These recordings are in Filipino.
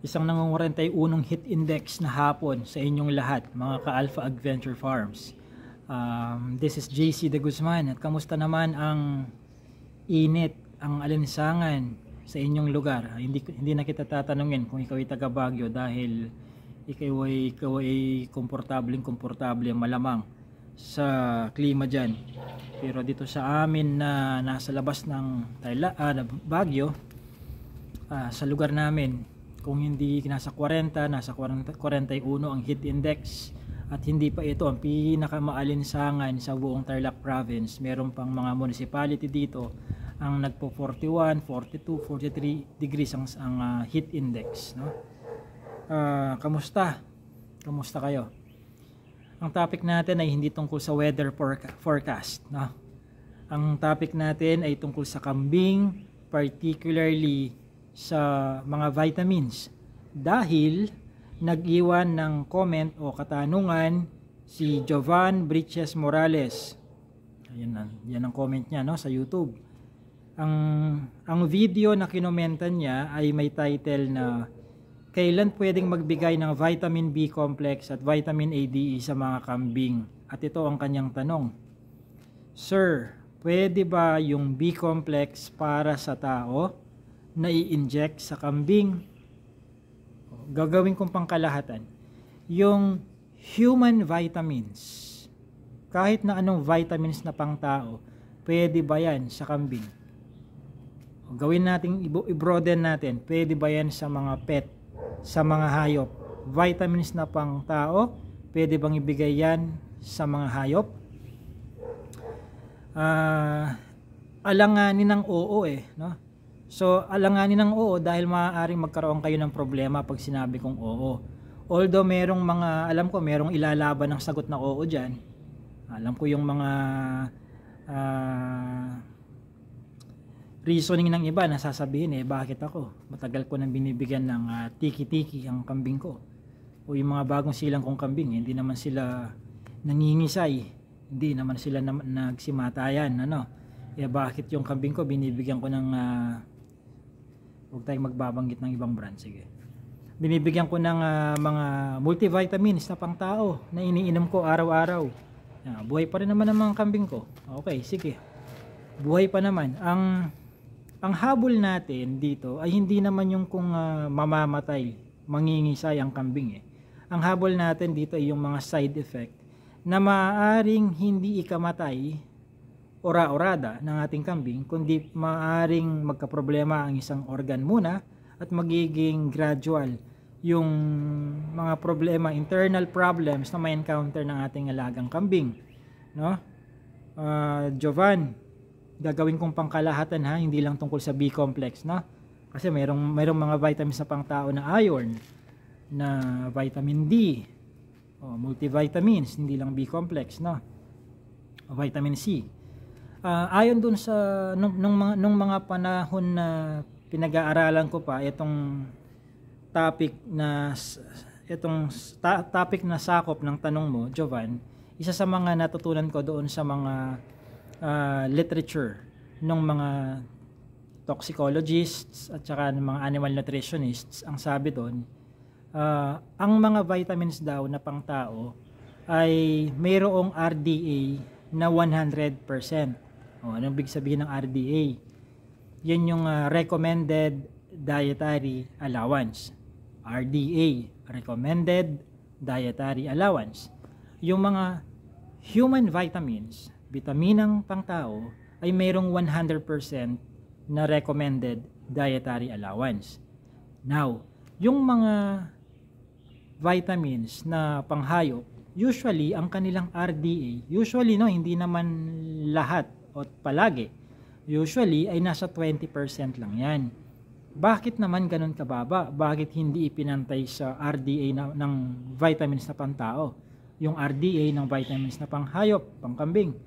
Isang nangungurentay-unong hit index na hapon sa inyong lahat, mga ka-Alpha Adventure Farms. This is JC De Guzman at kamusta naman ang init, ang alinsangan sa inyong lugar? Hindi na kita tatanungin kung ikaw ay taga Baguio dahil ikaw ay komportable malamang sa klima dyan. Pero dito sa amin na nasa labas ng Baguio, sa lugar namin, kung hindi nasa 40, nasa 41 ang heat index at hindi pa ito ang pinakamaalinsangan sa buong Tarlac province. Meron pang mga municipality dito ang nagpo 41, 42, 43 degrees ang heat index, no? Kamusta kayo? Ang topic natin ay hindi tungkol sa weather forecast, no? Ang topic natin ay tungkol sa kambing, particularly sa mga vitamins, dahil nag-iwan ng comment o katanungan si Jovan Briches Morales. Yan ang comment niya, no, sa YouTube. Ang video na kinomentan niya ay may title na kailan pwedeng magbigay ng vitamin B complex at vitamin A, D, E sa mga kambing. At ito ang kanyang tanong: Sir, pwede ba yung B complex para sa tao na i-inject sa kambing? Gagawin kong pangkalahatan. Yung human vitamins, kahit na anong vitamins na pang tao, pwede ba yan sa kambing? Gawin natin, i-broaden natin, pwede ba yan sa mga pet, sa mga hayop? Vitamins na pang tao, pwede bang ibigay yan sa mga hayop? Alanganin ng oo no? So, alanganin ng oo dahil maaaring magkaroon kayo ng problema pag sinabi kong oo. Although merong ilalaban ng sagot na oo dyan. Alam ko yung mga reasoning ng iba na sasabihin, bakit ako? Matagal ko nang binibigyan ng tiki-tiki ang kambing ko. O yung mga bagong silang kong kambing, hindi naman sila nangingisay. Hindi naman sila nagsimatayan. Bakit yung kambing ko binibigyan ko ng huwag tayong magbabanggit ng ibang brand, sige. Binibigyan ko ng mga multivitamins na pang tao na iniinom ko araw-araw. Buhay pa rin naman ang mga kambing ko. Okay, sige. Buhay pa naman. Ang habol natin dito ay hindi naman yung kung mamamatay, mangingisay ang kambing. Ang habol natin dito ay yung mga side effect na maaaring hindi ikamatay ora-orada ng ating kambing, kundi maaaring magkaproblema ang isang organ muna at magiging gradual yung mga problema, internal problems na may encounter ng ating alagang kambing, no? Jovan, gagawin kong pangkalahatan hindi lang tungkol sa B complex, no? Kasi mayroong mga vitamins sa pangtao na iron, na vitamin D, multivitamins, hindi lang B complex, no? Vitamin C. Ayon dun sa nung mga panahon na pinag-aaralan ko pa itong topic na sakop ng tanong mo, Jovan, isa sa mga natutunan ko doon sa mga literature ng mga toxicologists at saka ng mga animal nutritionists, ang sabi doon, ang mga vitamins daw na pang tao ay mayroong RDA na 100%. Anong big sabihin ng RDA? Yan yung recommended dietary allowance. RDA, recommended dietary allowance. Yung mga human vitamins, bitaminang pangtao, ay mayroong 100% na recommended dietary allowance. Now, yung mga vitamins na panghayop, usually ang kanilang RDA, hindi naman lahat o palagi, usually ay nasa 20% lang yan. Bakit naman ganun kababa? Bakit hindi ipinantay sa RDA ng vitamins na pantao yung RDA ng vitamins na panghayop, pangkambing?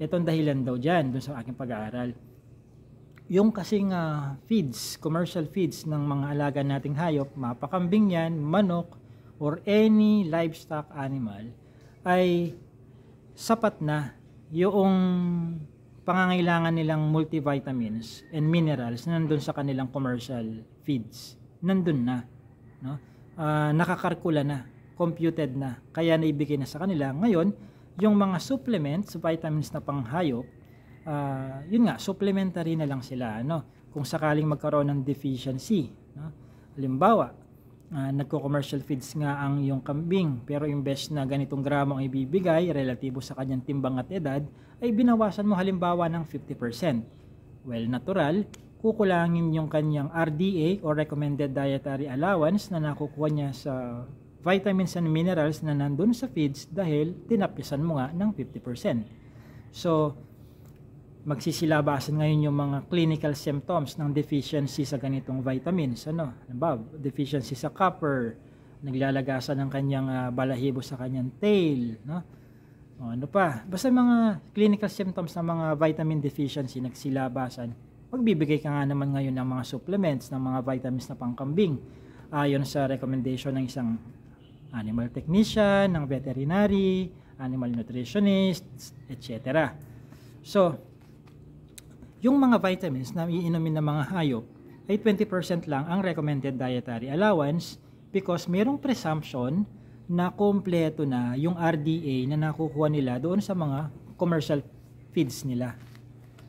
Itong dahilan daw dyan dun sa aking pag-aaral. Yung kasing feeds, commercial feeds ng mga alaga nating hayop, mapakambing yan, manok, or any livestock animal, ay sapat na yung pangangailangan nilang multivitamins and minerals na nandun sa kanilang commercial feeds. Nandun na. no? Nakakalkula na, computed na, kaya naibigay na sa kanila. Ngayon, yung mga supplements, vitamins na panghayop, yun nga, supplementary na lang sila, no? Kung sakaling magkaroon ng deficiency, no? Halimbawa, nagko-commercial feeds nga ang yung kambing, pero imbes na ganitong gramo ang ibibigay relatibo sa kanyang timbang at edad, ay binawasan mo halimbawa ng 50%. Well, natural, kukulangin yung kanyang RDA or Recommended Dietary Allowance na nakukuha niya sa vitamins and minerals na nandun sa feeds dahil tinapisan mo nga ng 50%. So, magsisilabasan ngayon yung mga clinical symptoms ng deficiency sa ganitong vitamins. Halimbawa, deficiency sa copper, naglalagasan ng kanyang balahibo sa kanyang tail, no? Ano pa? Basta mga clinical symptoms ng mga vitamin deficiency nagsilabasan. Magbibigay ka nga naman ngayon ng mga supplements ng mga vitamins na pangkambing ayon sa recommendation ng isang animal technician, ng veterinary, animal nutritionists, etc. So, yung mga vitamins na iinumin ng mga hayop ay 20% lang ang recommended dietary allowance because mayroong presumption na kompleto na yung RDA na nakukuha nila doon sa mga commercial feeds nila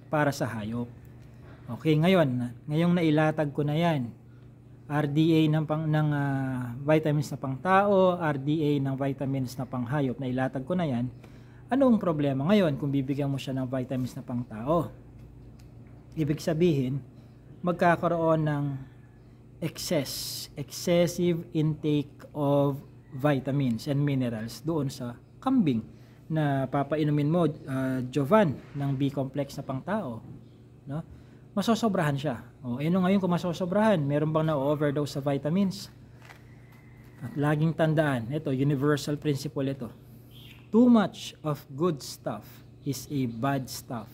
para sa hayop. Okay, ngayong nailatag ko na yan, RDA ng vitamins na pangtao, RDA ng vitamins na panghayop, nailatag ko na yan. Anong problema ngayon kung bibigyan mo siya ng vitamins na pangtao? Ibig sabihin, magkakaroon ng excessive intake of vitamins and minerals doon sa kambing na papainumin mo, Jovan, ng B-complex na pangtao, no? Masosobrahan siya. Ngayon kung masosobrahan, meron bang na-overdose sa vitamins? At laging tandaan, ito, universal principle ito. Too much of good stuff is a bad stuff.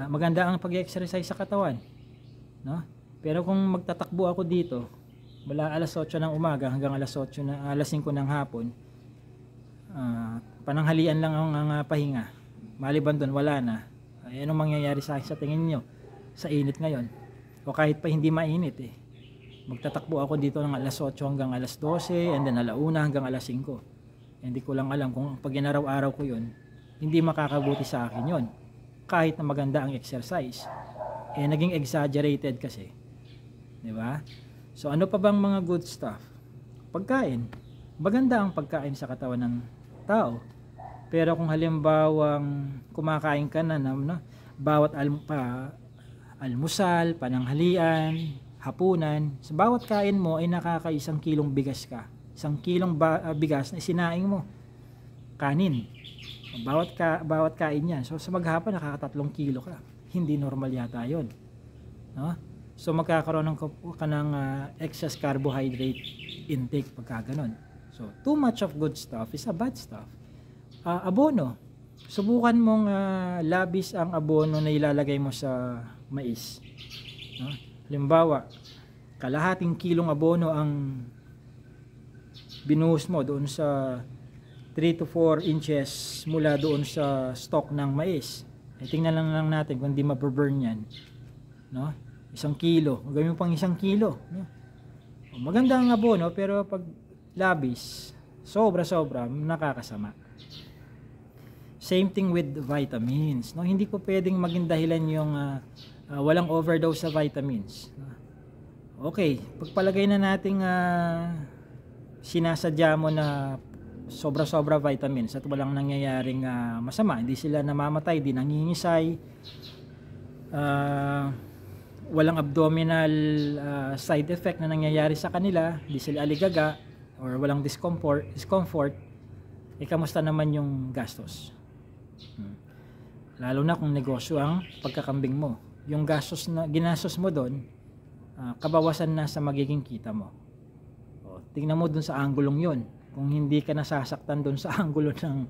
Maganda ang pag-exercise sa katawan, no? Pero kung magtatakbo ako dito mula alas 8 ng umaga hanggang alas 5 ng hapon, pananghalian lang ang pahinga. Maliban doon, wala na. Anong mangyayari sa tingin nyo sa init ngayon? O kahit pa hindi mainit magtatakbo ako dito ng alas 8 hanggang alas 12 and then alauna hanggang alas 5. Hindi ko lang alam kung pag inaraw-araw ko yun, hindi makakabuti sa akin yun kahit na maganda ang exercise. Naging exaggerated kasi, di ba? So ano pa bang mga good stuff? Pagkain. Maganda ang pagkain sa katawan ng tao. Pero kung halimbawang kumakain ka na bawat almusal, pananghalian, hapunan, sa bawat kain mo ay nakaka-1 kilong bigas ka. 1 kilong bigas na isinaing mo. Kanin. Bawat kain yan. So sa maghapon nakaka-3 kilo ka. Hindi normal yata yun. No? So magkakaroon ka ng excess carbohydrate intake pagka ganun. So too much of good stuff is a bad stuff. Abono. Subukan mong labis ang abono na ilalagay mo sa mais. No? Halimbawa, kalahating kilong abono ang binuhos mo doon sa 3 to 4 inches mula doon sa stalk ng mais. Tingnan lang natin kung hindi maburn yan. No? 1 kilo. Gawin mo pang 1 kilo. No? Maganda ang abono pero pag labis, sobra-sobra, nakakasama. Same thing with vitamins. No? Hindi po pwedeng maging dahilan yung walang overdose sa vitamins. Okay, pagpalagay na nating sinasadya mo na sobra-sobra vitamins at walang nangyayaring masama. Hindi sila namamatay, di nangingisay, walang abdominal side effect na nangyayari sa kanila, di sila aligaga or walang discomfort, kamusta naman yung gastos? Lalo na kung negosyo ang pagkakambing mo. Yung gastos na ginastos mo doon, kabawasan na sa magiging kita mo. Tingnan mo doon sa anggulong yun. Kung hindi ka nasasaktan doon sa anggulo ng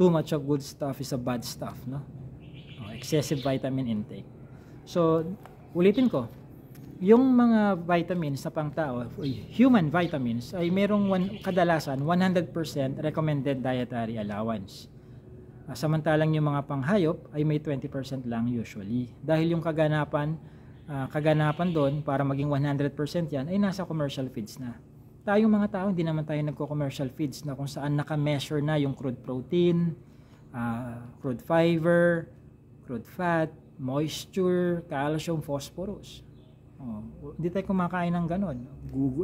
too much of good stuff is a bad stuff, no? Excessive vitamin intake. So, ulitin ko, yung mga vitamins sa pangtao, human vitamins, ay merong kadalasan 100% recommended dietary allowance. Samantalang yung mga panghayop ay may 20% lang usually. Dahil yung kaganapan kaganapan doon para maging 100% yan ay nasa commercial feeds na. Tayong mga tao, hindi naman tayo nagko-commercial feeds na kung saan naka-measure na yung crude protein, crude fiber, crude fat, moisture, calcium, phosphorus. Hindi tayo kumakain ng ganon.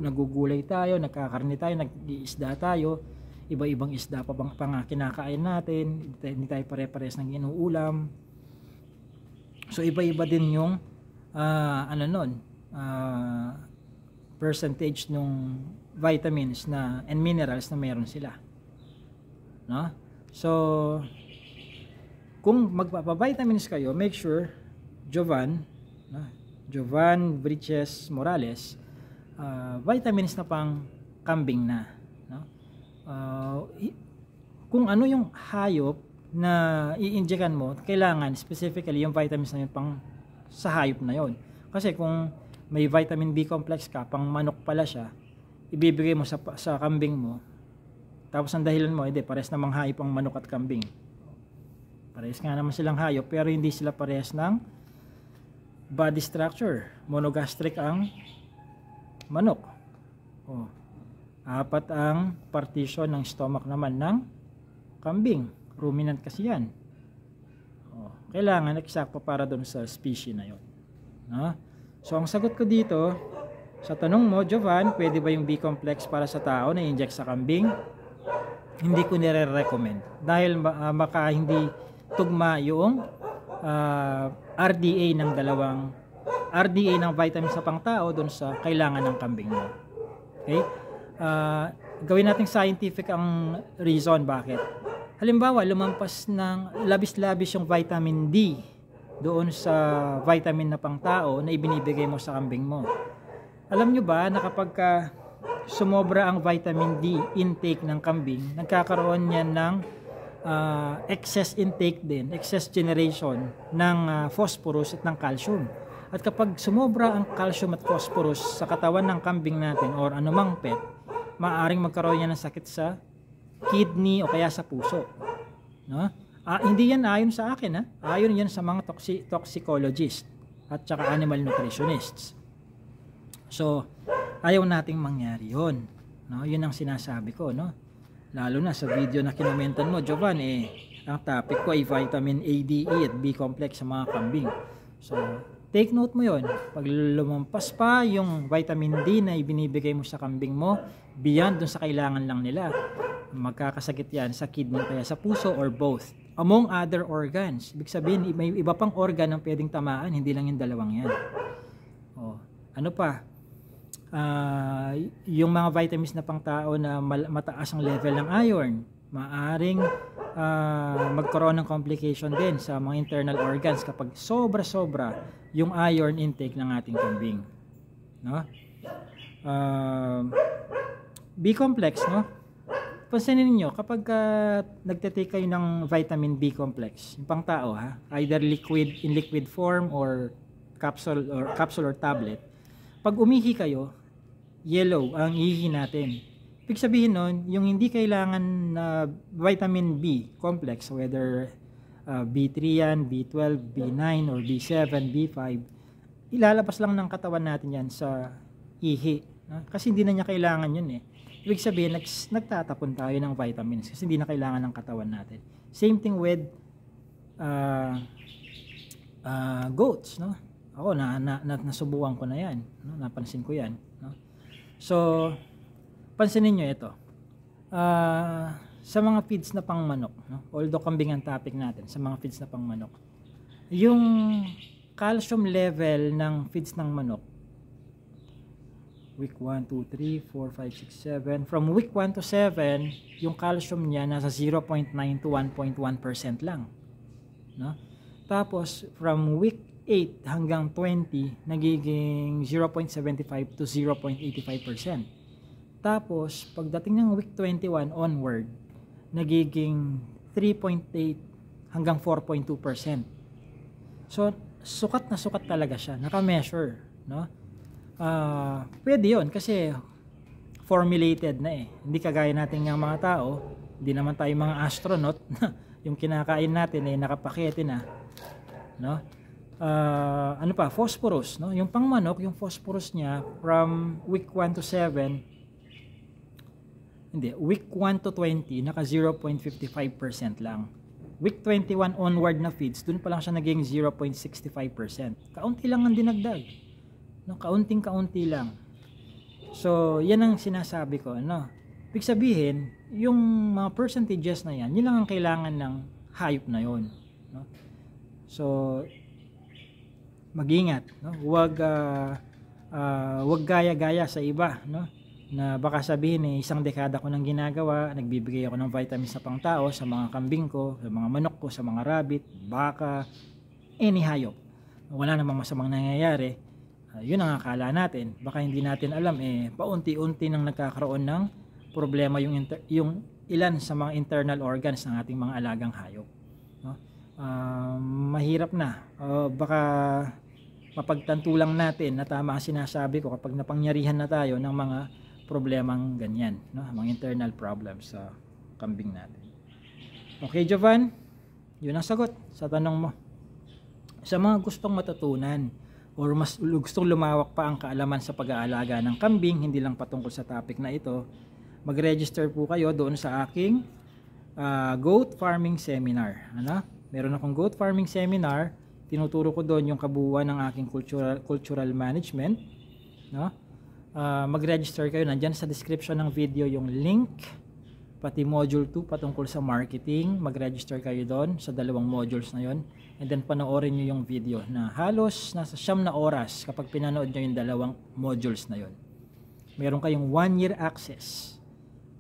Nagugulay tayo, nagkakarni tayo, nag-iisda tayo, iba-ibang isda pa nga kinakain natin, hindi tayo pare-pares ng inuulam. So iba-iba din yung percentage nung vitamins na and minerals na meron sila, no? So kung magpapa-vitamins kayo, make sure Jovan Bridges Morales, vitamins na pang kambing na, no? Kung ano yung hayop na i-injectan mo, kailangan specifically yung vitamins na yun pang sa hayop na yon. Kasi kung may vitamin B complex ka, pang manok pala siya, ibibigay mo sa kambing mo, tapos ang dahilan mo, pares namang hayop ang manok at kambing. Pares nga naman silang hayop, pero hindi sila pares ng body structure. Monogastric ang manok. 4 ang partition ng stomach naman ng kambing. Ruminant kasi yan. Kailangan eksakto para doon sa species na yon. No? So ang sagot ko dito, sa tanong mo, Jovan, pwede ba yung B-complex para sa tao na inject sa kambing? Hindi ko nire-recommend. Dahil baka hindi tugma yung RDA ng vitamins sa pangtao doon sa kailangan ng kambing mo. Okay? Gawin natin scientific ang reason bakit. Halimbawa, lumampas ng labis-labis yung vitamin D doon sa vitamin na pangtao na ibinibigay mo sa kambing mo. Alam nyo ba na kapag sumobra ang vitamin D intake ng kambing, nagkakaroon yan ng excess intake din, excess generation ng phosphorus at ng calcium. At kapag sumobra ang calcium at phosphorus sa katawan ng kambing natin or anumang pet, maaaring magkaroon yan ng sakit sa kidney o kaya sa puso. No? Hindi yan ayon sa akin. Ayon yan sa mga toxicologists at saka animal nutritionists. So, ayaw nating mangyari yun. No? Yun ang sinasabi ko. No? Lalo na sa video na kinomentan mo, Jovan, ang topic ko ay vitamin A, D, E at B complex sa mga kambing. So, take note mo yun. Pag lumampas pa yung vitamin D na ibinibigay mo sa kambing mo, beyond dun sa kailangan lang nila, magkakasakit yan sa kidney kaya sa puso or both. Among other organs. Ibig sabihin, may iba pang organ ang pwedeng tamaan, hindi lang yung dalawang yan. Ano pa? Yung mga vitamins na pangtao na mataas ang level ng iron, maaring magkaroon ng complication din sa mga internal organs kapag sobra-sobra yung iron intake ng ating kambing. No? B complex, no? Pansinin niyo kapag nagte-take kayo ng vitamin B complex, yung pangtao either in liquid form or capsule or tablet. Pag umihi kayo, yellow ang ihi natin. Ibig sabihin nun, yung hindi kailangan na vitamin B complex, whether B3 yan, B12, B9, or B7, B5, ilalabas lang ng katawan natin yan sa ihi. Kasi hindi na niya kailangan yun Ibig sabihin, nagtatapon tayo ng vitamins kasi hindi na kailangan ng katawan natin. Same thing with goats, no? Ako, nasubukan ko na yan. No? Napansin ko yan. No? So, pansinin nyo ito. Sa mga feeds na pang manok, no? Although kambing ang topic natin, sa mga feeds na pang manok, yung calcium level ng feeds ng manok, week 1, 2, 3, 4, 5, 6, 7, from week 1 to 7, yung calcium niya nasa 0.9 to 1.1% lang. No? Tapos, from week 8 hanggang 20, nagiging 0.75 to 0.85%. Tapos, pagdating ng week 21 onward, nagiging 3.8 hanggang 4.2%. So, sukat na sukat talaga siya. Naka-measure. No? Pwede yun kasi formulated na Hindi kagaya natin ng mga tao, hindi naman tayo mga astronaut, yung kinakain natin nakapakete na. No? ano pa, phosphorus, no? Yung pangmanok, yung phosphorus niya from week 1 to 7, hindi, week 1 to 20, naka 0.55% lang. Week 21 onward na feeds, dun pa lang siya naging 0.65%. Kaunti lang ang dinagdag. No, kaunting-kaunti lang. So, yan ang sinasabi ko, no? Ibig sabihin, yung mga percentages na yan, yun lang ang kailangan ng hayop na yon, no? So, mag-ingat, no? Huwag gaya-gaya sa iba, no? Na baka sabihin isang dekada ko nang ginagawa, nagbibigay ako ng vitamins sa pangtao sa mga kambing ko, sa mga manok ko, sa mga rabbit, baka, any hayop. Wala namang masamang nangyayari. Yun ang akala natin. Baka hindi natin alam paunti-unti nang nagkakaroon ng problema yung ilan sa mga internal organs ng ating mga alagang hayop, no? Mahirap na. Baka mapagtanto lang natin na tama ang sinasabi ko kapag napangyarihan na tayo ng mga problemang ganyan, no? Mga internal problems sa kambing natin. Okay, Jovan, yun ang sagot sa tanong mo. Sa mga gustong matutunan or mas gustong lumawak pa ang kaalaman sa pag-aalaga ng kambing, hindi lang patungkol sa topic na ito, mag-register po kayo doon sa aking goat farming seminar. Ano? Meron akong goat farming seminar, tinuturo ko doon yung kabuuan ng aking cultural management, no? Mag-register kayo, nandyan sa description ng video yung link, pati module 2 patungkol sa marketing. Mag-register kayo doon sa dalawang modules na yon, and then panoorin nyo yung video na halos nasa 9 na oras kapag pinanood nyo yung dalawang modules na yon. Meron kayong 1 year access.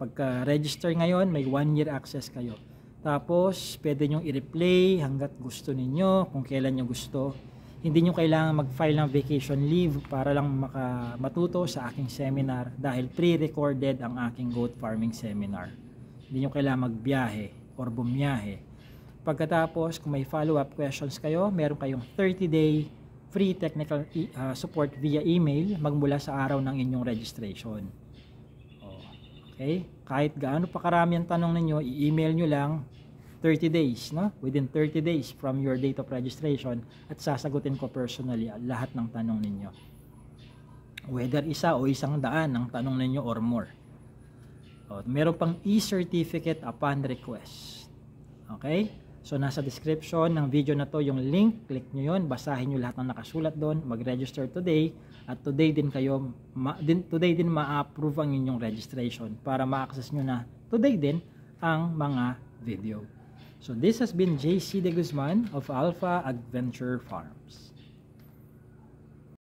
Pagka-register ngayon, may 1 year access kayo. Tapos, pwede nyo i-replay hanggat gusto ninyo, kung kailan nyo gusto. Hindi nyo kailangan mag-file ng vacation leave para lang matuto sa aking seminar dahil pre-recorded ang aking goat farming seminar. Hindi nyo kailangan magbiyahe or bumiyahe. Pagkatapos, kung may follow-up questions kayo, meron kayong 30-day free technical support via email magmula sa araw ng inyong registration. Okay? Kahit gaano pa karami ang tanong ninyo, i-email nyo lang 30 days, no? Within 30 days from your date of registration, at sasagutin ko personally lahat ng tanong ninyo. Whether isa o 100 ang tanong ninyo or more. Meron pang e-certificate upon request. Okay? So, nasa description ng video na to yung link. Click nyo yun. Basahin nyo lahat ng nakasulat doon. Mag-register today. At today din ma-approve ang inyong registration para ma-access nyo na today din ang mga video. So, this has been JC De Guzman of Alpha Adventure Farms.